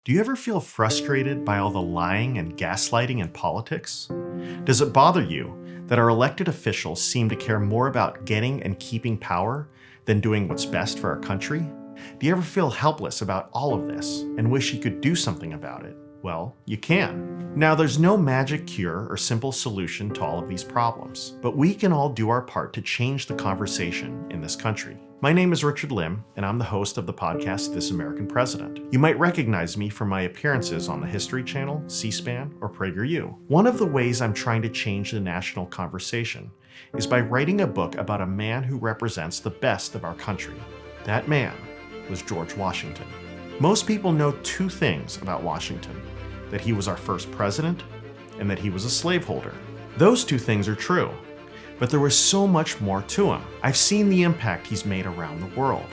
Do you ever feel frustrated by all the lying and gaslighting in politics? Does it bother you that our elected officials seem to care more about getting and keeping power than doing what's best for our country? Do you ever feel helpless about all of this and wish you could do something about it? Well, you can. Now, there's no magic cure or simple solution to all of these problems, but we can all do our part to change the conversation in this country. My name is Richard Lim, and I'm the host of the podcast This American President. You might recognize me from my appearances on the History Channel, C-SPAN, or PragerU. One of the ways I'm trying to change the national conversation is by writing a book about a man who represents the best of our country. That man was George Washington. Most people know two things about Washington: that he was our first president and that he was a slaveholder. Those two things are true, but there was so much more to him. I've seen the impact he's made around the world.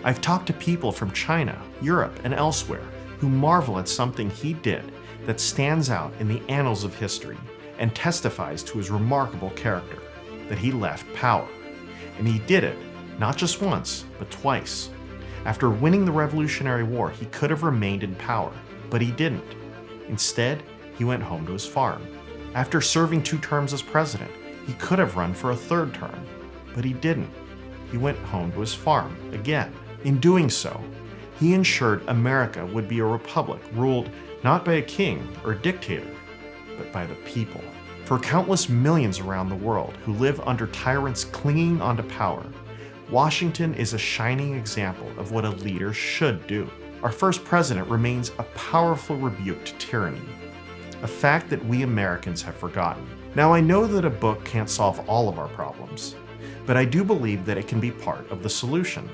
I've talked to people from China, Europe, and elsewhere who marvel at something he did that stands out in the annals of history and testifies to his remarkable character, that he left power. And he did it not just once, but twice. After winning the Revolutionary War, he could have remained in power, but he didn't. Instead, he went home to his farm. After serving 2 terms as president, he could have run for a 3rd term, but he didn't. He went home to his farm again. In doing so, he ensured America would be a republic ruled not by a king or a dictator, but by the people. For countless millions around the world who live under tyrants clinging onto power, Washington is a shining example of what a leader should do. Our first president remains a powerful rebuke to tyranny, a fact that we Americans have forgotten. Now, I know that a book can't solve all of our problems, but I do believe that it can be part of the solution.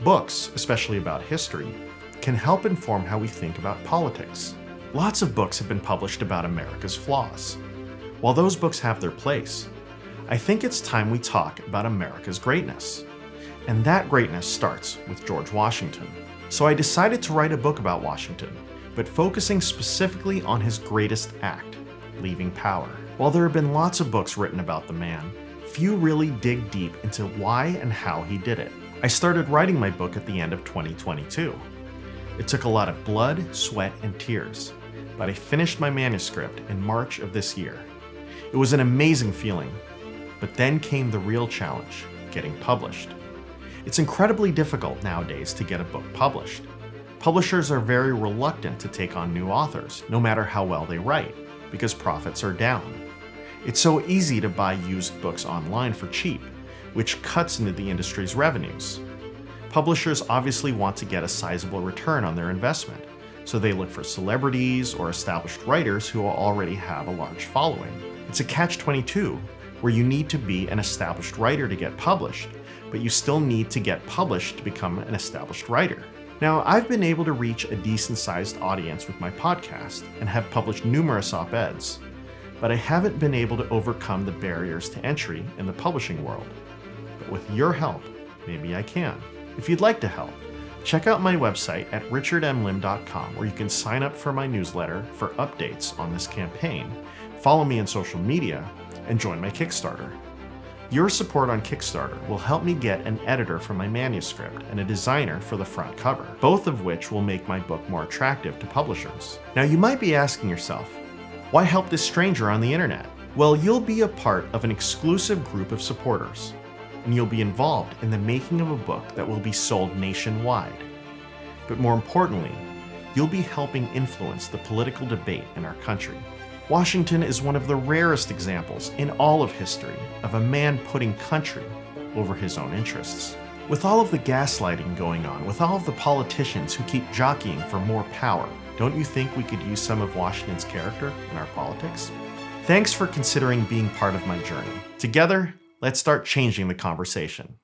Books, especially about history, can help inform how we think about politics. Lots of books have been published about America's flaws. While those books have their place, I think it's time we talk about America's greatness. And that greatness starts with George Washington. So I decided to write a book about Washington, but focusing specifically on his greatest act, leaving power. While there have been lots of books written about the man, few really dig deep into why and how he did it. I started writing my book at the end of 2022. It took a lot of blood, sweat, and tears, but I finished my manuscript in March of this year. It was an amazing feeling, but then came the real challenge: getting published. It's incredibly difficult nowadays to get a book published. Publishers are very reluctant to take on new authors, no matter how well they write, because profits are down. It's so easy to buy used books online for cheap, which cuts into the industry's revenues. Publishers obviously want to get a sizable return on their investment, so they look for celebrities or established writers who already have a large following. It's a catch-22, where you need to be an established writer to get published, but you still need to get published to become an established writer. Now, I've been able to reach a decent-sized audience with my podcast and have published numerous op-eds, but I haven't been able to overcome the barriers to entry in the publishing world. But with your help, maybe I can. If you'd like to help, check out my website at richardmlim.com, where you can sign up for my newsletter for updates on this campaign, follow me on social media, and join my Kickstarter. Your support on Kickstarter will help me get an editor for my manuscript and a designer for the front cover, both of which will make my book more attractive to publishers. Now, you might be asking yourself, why help this stranger on the internet? Well, you'll be a part of an exclusive group of supporters, and you'll be involved in the making of a book that will be sold nationwide. But more importantly, you'll be helping influence the political debate in our country. Washington is one of the rarest examples in all of history of a man putting country over his own interests. With all of the gaslighting going on, with all of the politicians who keep jockeying for more power, don't you think we could use some of Washington's character in our politics? Thanks for considering being part of my journey. Together, let's start changing the conversation.